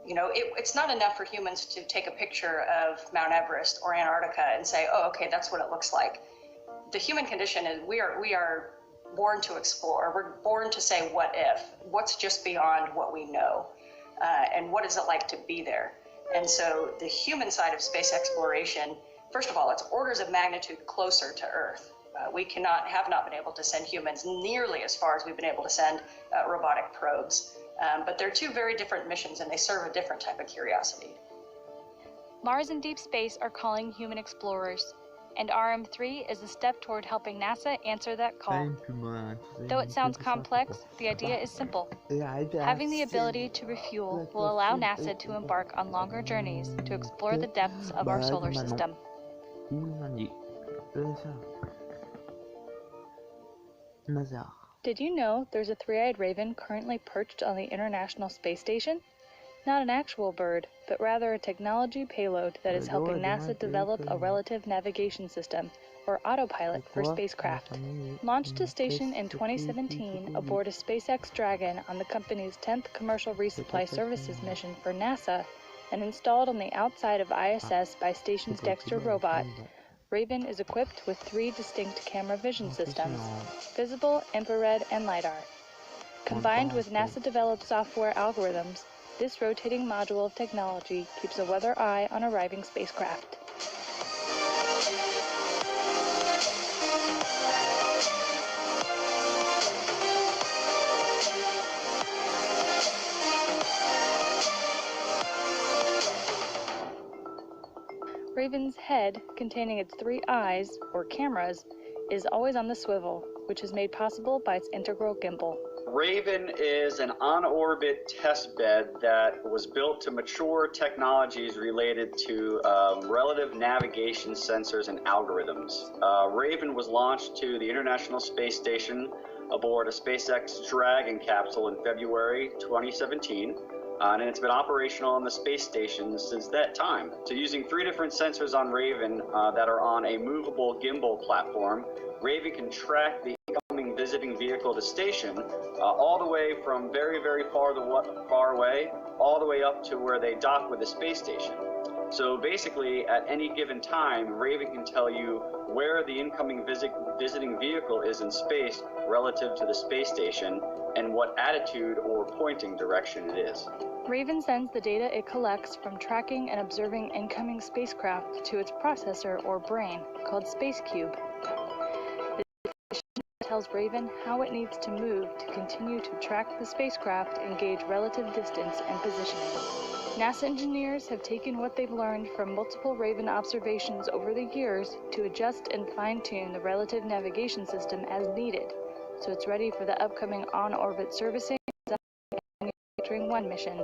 It's not enough for humans to take a picture of Mount Everest or Antarctica and say, oh, okay, that's what it looks like. The human condition is we are born to explore. We're born to say, what if? What's just beyond what we know? And what is it like to be there? And so the human side of space exploration, first of all, it's orders of magnitude closer to Earth. We have not been able to send humans nearly as far as we've been able to send robotic probes. But they're two very different missions, and they serve a different type of curiosity. Mars and deep space are calling human explorers, and RM3 is a step toward helping NASA answer that call. Though it sounds complex, the idea is simple. Having the ability to refuel will allow NASA to embark on longer journeys to explore the depths of our solar system. Did you know there's a three-eyed raven currently perched on the International Space Station? Not an actual bird, but rather a technology payload that is helping NASA develop a relative navigation system, or autopilot, for spacecraft. Launched to station in 2017 aboard a SpaceX Dragon on the company's 10th commercial resupply services mission for NASA, and installed on the outside of ISS by station's Dexter robot, Raven is equipped with 3 distinct camera vision systems: visible, infrared, and LiDAR. Combined with NASA-developed software algorithms, this rotating module of technology keeps a weather eye on arriving spacecraft. Raven's head, containing its 3 eyes, or cameras, is always on the swivel, which is made possible by its integral gimbal. Raven is an on-orbit test bed that was built to mature technologies related to relative navigation sensors and algorithms. Raven was launched to the International Space Station aboard a SpaceX Dragon capsule in February 2017. And it's been operational on the space station since that time. So using 3 different sensors on Raven that are on a movable gimbal platform, Raven can track the incoming visiting vehicle to station all the way from very, very far away, all the way up to where they dock with the space station. So basically, at any given time, Raven can tell you where the incoming visiting vehicle is in space relative to the space station and what attitude or pointing direction it is. Raven sends the data it collects from tracking and observing incoming spacecraft to its processor or brain, called SpaceCube. This tells Raven how it needs to move to continue to track the spacecraft and gauge relative distance and positioning. NASA engineers have taken what they've learned from multiple Raven observations over the years to adjust and fine-tune the relative navigation system as needed, so it's ready for the upcoming on-orbit servicing and manufacturing 1 mission,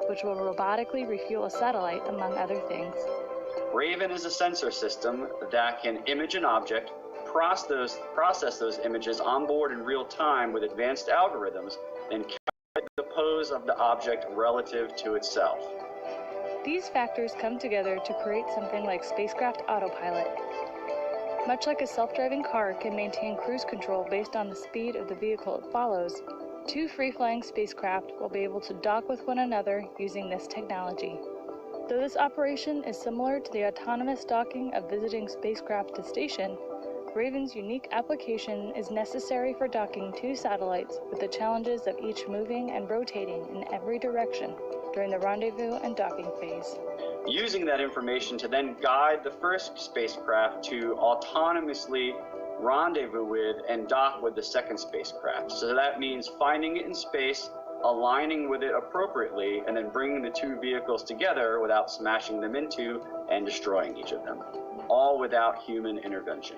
which will robotically refuel a satellite, among other things. Raven is a sensor system that can image an object, process those images on board in real time with advanced algorithms, and calculate the pose of the object relative to itself. These factors come together to create something like spacecraft autopilot. Much like a self-driving car can maintain cruise control based on the speed of the vehicle it follows, 2 free-flying spacecraft will be able to dock with one another using this technology. Though this operation is similar to the autonomous docking of visiting spacecraft to station, Raven's unique application is necessary for docking 2 satellites with the challenges of each moving and rotating in every direction during the rendezvous and docking phase. Using that information to then guide the first spacecraft to autonomously rendezvous with and dock with the second spacecraft. So that means finding it in space, aligning with it appropriately, and then bringing the 2 vehicles together without smashing them into and destroying each of them, all without human intervention.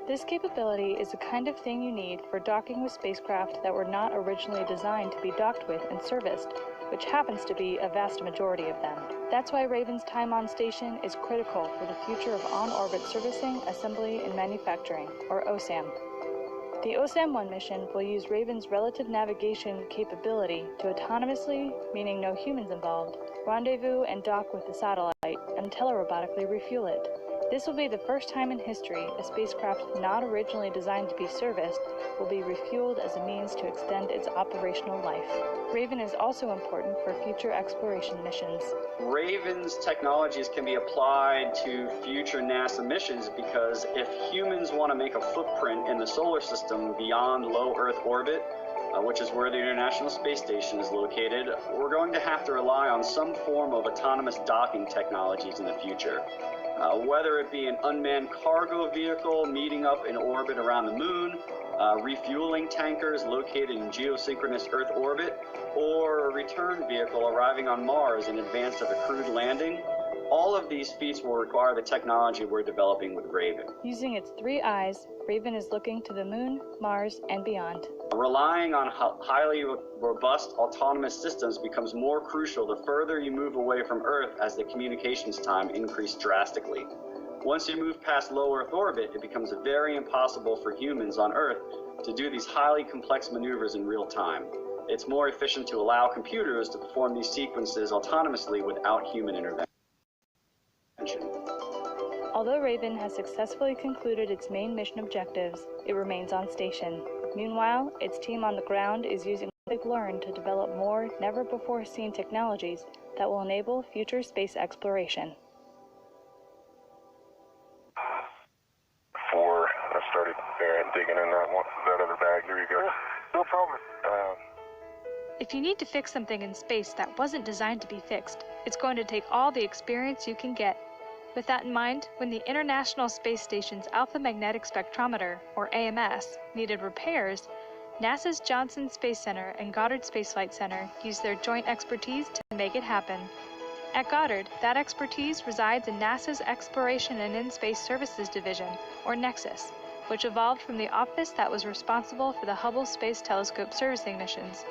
This capability is the kind of thing you need for docking with spacecraft that were not originally designed to be docked with and serviced, which happens to be a vast majority of them. That's why Raven's time on station is critical for the future of on-orbit servicing, assembly, and manufacturing, or OSAM. The OSAM-1 mission will use Raven's relative navigation capability to autonomously, meaning no humans involved, rendezvous and dock with the satellite and telerobotically refuel it. This will be the first time in history a spacecraft not originally designed to be serviced will be refueled as a means to extend its operational life. Raven is also important for future exploration missions. Raven's technologies can be applied to future NASA missions because if humans want to make a footprint in the solar system beyond low Earth orbit, which is where the International Space Station is located, we're going to have to rely on some form of autonomous docking technologies in the future. Whether it be an unmanned cargo vehicle meeting up in orbit around the moon, refueling tankers located in geosynchronous Earth orbit, or a return vehicle arriving on Mars in advance of a crewed landing, all of these feats will require the technology we're developing with Raven. Using its 3 eyes, Raven is looking to the moon, Mars, and beyond. Relying on highly robust autonomous systems becomes more crucial the further you move away from Earth as the communications time increases drastically. Once you move past low Earth orbit, it becomes very impossible for humans on Earth to do these highly complex maneuvers in real time. It's more efficient to allow computers to perform these sequences autonomously without human intervention. Although Raven has successfully concluded its main mission objectives, it remains on station. Meanwhile, its team on the ground is using what they've learned to develop more never-before-seen technologies that will enable future space exploration. Before I started digging in that other bag, here you go. No problem. If you need to fix something in space that wasn't designed to be fixed, it's going to take all the experience you can get. With that in mind, when the International Space Station's Alpha Magnetic Spectrometer, or AMS, needed repairs, NASA's Johnson Space Center and Goddard Space Flight Center used their joint expertise to make it happen. At Goddard, that expertise resides in NASA's Exploration and In-Space Services Division, or NEXUS, which evolved from the office that was responsible for the Hubble Space Telescope servicing missions.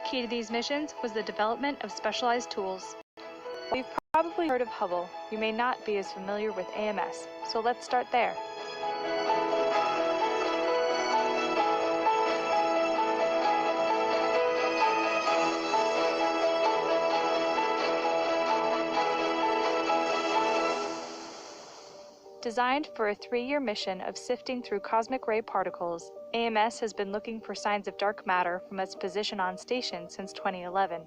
Key to these missions was the development of specialized tools. You've probably heard of Hubble. You may not be as familiar with AMS, so let's start there. Designed for a 3-year mission of sifting through cosmic ray particles, AMS has been looking for signs of dark matter from its position on station since 2011.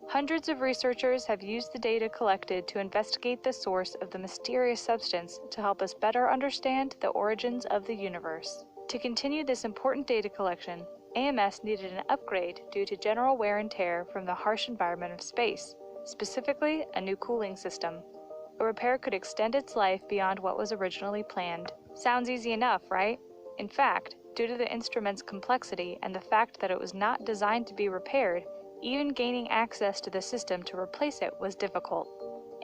Hundreds of researchers have used the data collected to investigate the source of the mysterious substance to help us better understand the origins of the universe. To continue this important data collection, AMS needed an upgrade due to general wear and tear from the harsh environment of space, specifically a new cooling system. A repair could extend its life beyond what was originally planned. Sounds easy enough, right? In fact, due to the instrument's complexity and the fact that it was not designed to be repaired, Even gaining access to the system to replace it was difficult.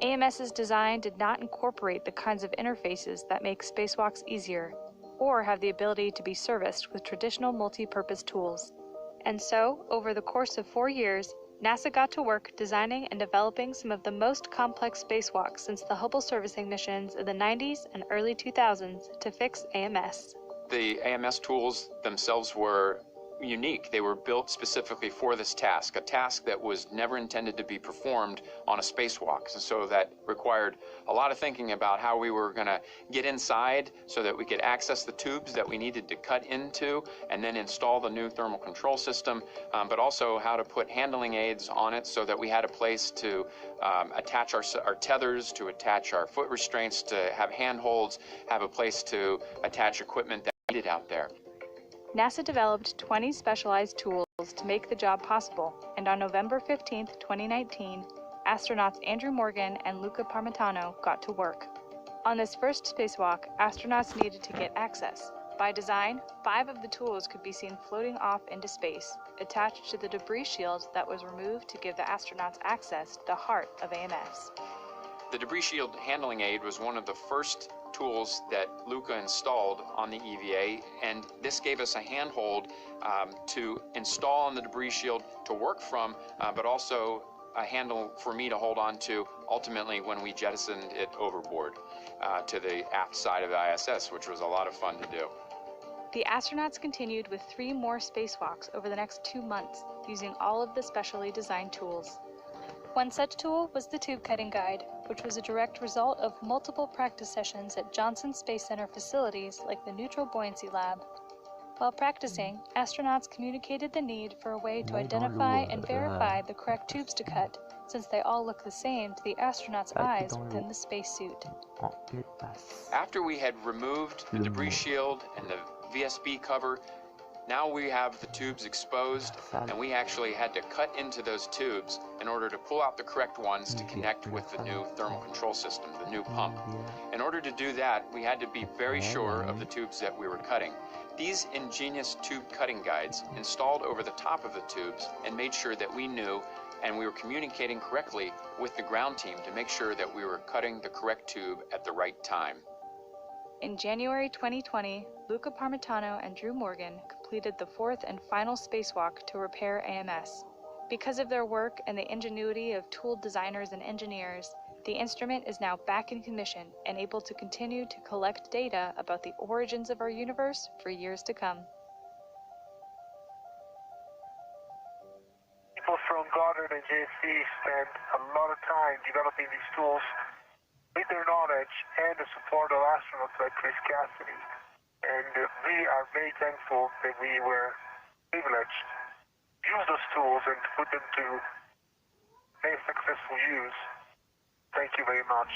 AMS's design did not incorporate the kinds of interfaces that make spacewalks easier, or have the ability to be serviced with traditional multi-purpose tools. And so, over the course of 4 years, NASA got to work designing and developing some of the most complex spacewalks since the Hubble servicing missions in the 90s and early 2000s to fix AMS. The AMS tools themselves were unique. They were built specifically for this task, a task that was never intended to be performed on a spacewalk. So that required a lot of thinking about how we were going to get inside so that we could access the tubes that we needed to cut into and then install the new thermal control system, but also how to put handling aids on it so that we had a place to attach our tethers, to attach our foot restraints, to have handholds, have a place to attach equipment that we needed out there. NASA developed 20 specialized tools to make the job possible, and on November 15, 2019, astronauts Andrew Morgan and Luca Parmitano got to work. On this first spacewalk, astronauts needed to get access. By design, 5 of the tools could be seen floating off into space, attached to the debris shield that was removed to give the astronauts access to the heart of AMS. The debris shield handling aid was one of the first tools that Luca installed on the EVA, and this gave us a handhold to install on the debris shield to work from, but also a handle for me to hold on to ultimately when we jettisoned it overboard to the aft side of the ISS, which was a lot of fun to do. The astronauts continued with 3 more spacewalks over the next 2 months, using all of the specially designed tools. One such tool was the tube cutting guide, which was a direct result of multiple practice sessions at Johnson Space Center facilities like the Neutral Buoyancy Lab. While practicing, astronauts communicated the need for a way to identify and verify the correct tubes to cut, since they all look the same to the astronauts' eyes within the spacesuit. After we had removed the debris shield and the VSB cover, now we have the tubes exposed, and we actually had to cut into those tubes in order to pull out the correct ones to connect with the new thermal control system, the new pump. In order to do that, we had to be very sure of the tubes that we were cutting. These ingenious tube cutting guides installed over the top of the tubes and made sure that we knew and we were communicating correctly with the ground team to make sure that we were cutting the correct tube at the right time. In January 2020, Luca Parmitano and Drew Morgan completed the 4th and final spacewalk to repair AMS. Because of their work and the ingenuity of tool designers and engineers, the instrument is now back in commission and able to continue to collect data about the origins of our universe for years to come. People from Goddard and JC spent a lot of time developing these tools with their knowledge and the support of astronauts like Chris Cassidy. And we are very thankful that we were privileged to use those tools and to put them to very successful use. Thank you very much.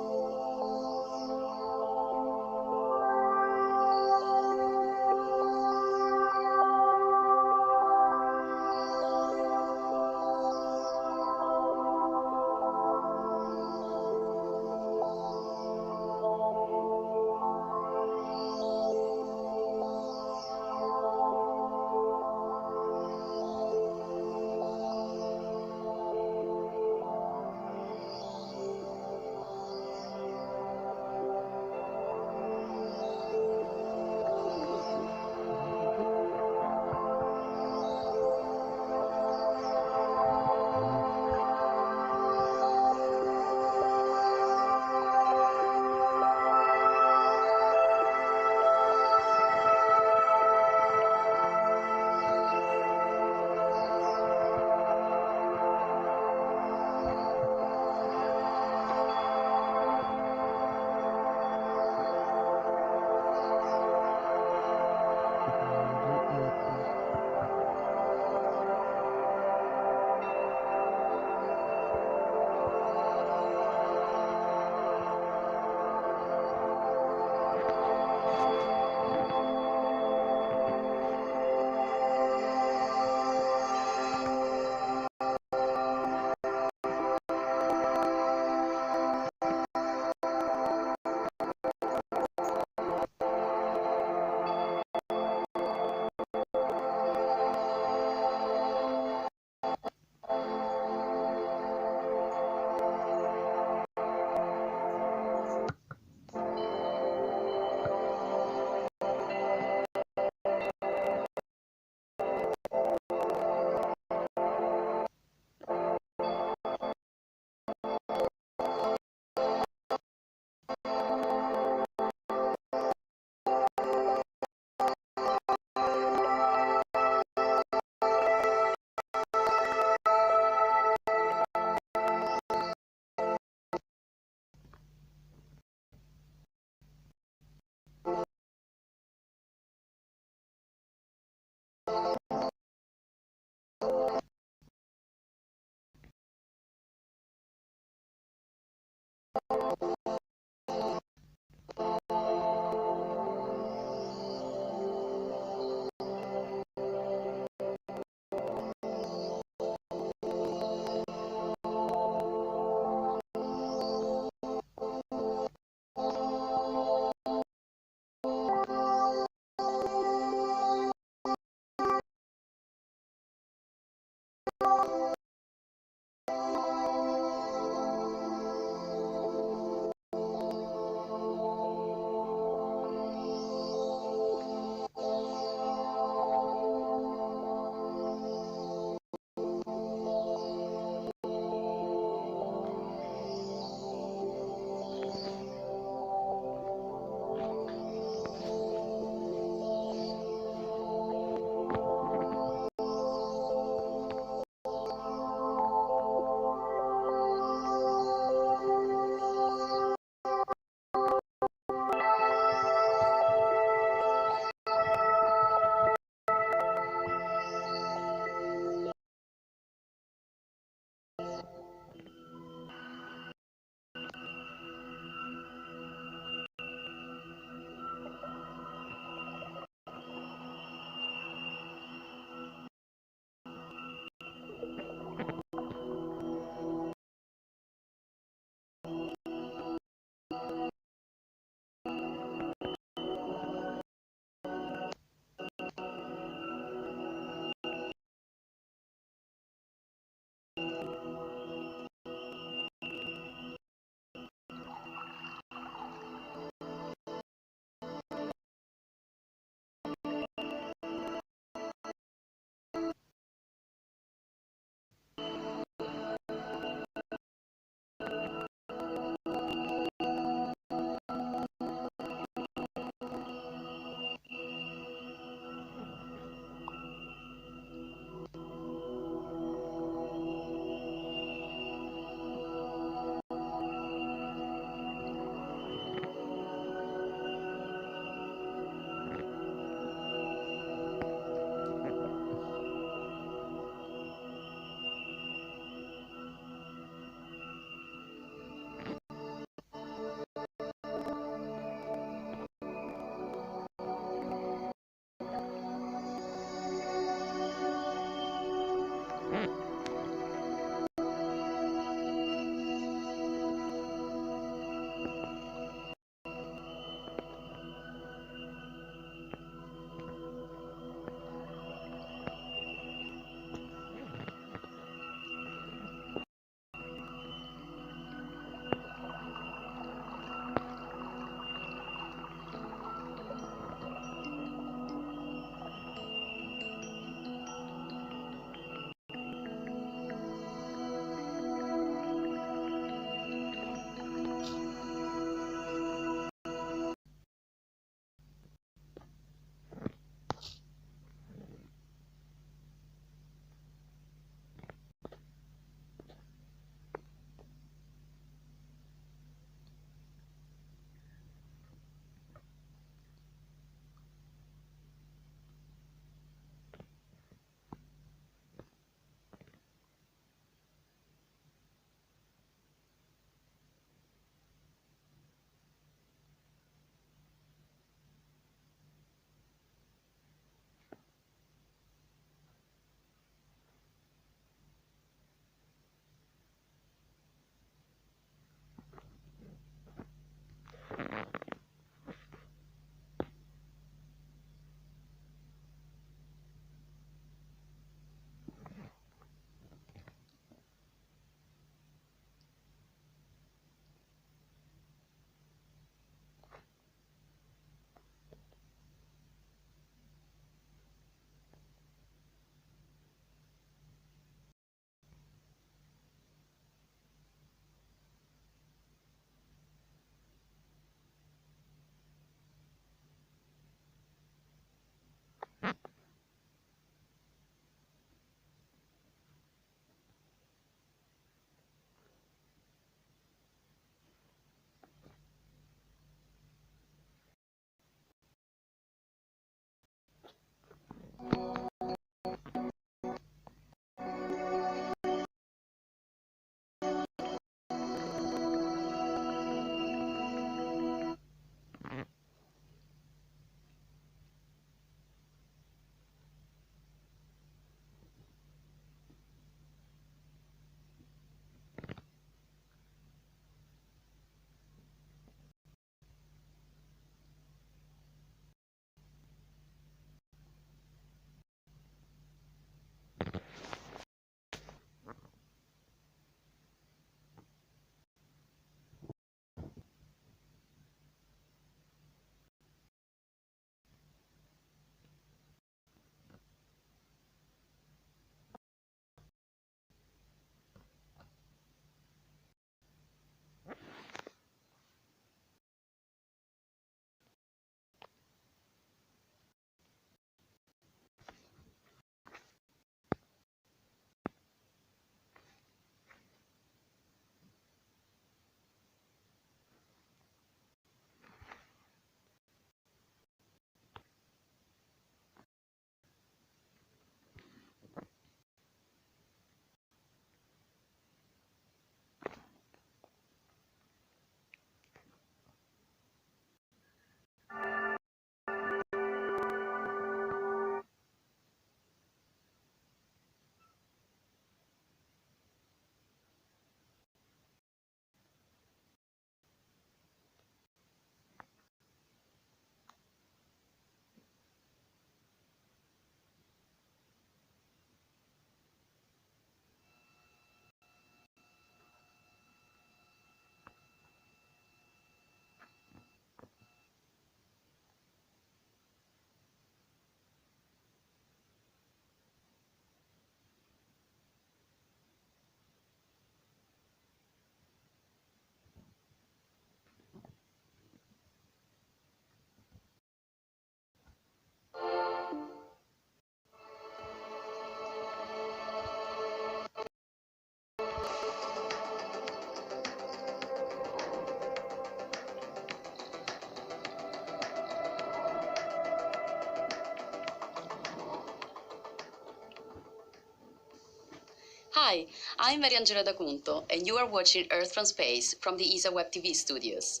Hi, I'm Mariangela D'Acunto, and you are watching Earth from Space from the ESA Web TV studios.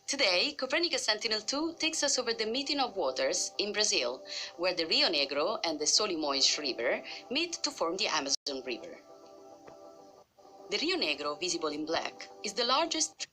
Today, Copernicus Sentinel-2 takes us over the meeting of waters in Brazil, where the Rio Negro and the Solimões River meet to form the Amazon River. The Rio Negro, visible in black, is the largest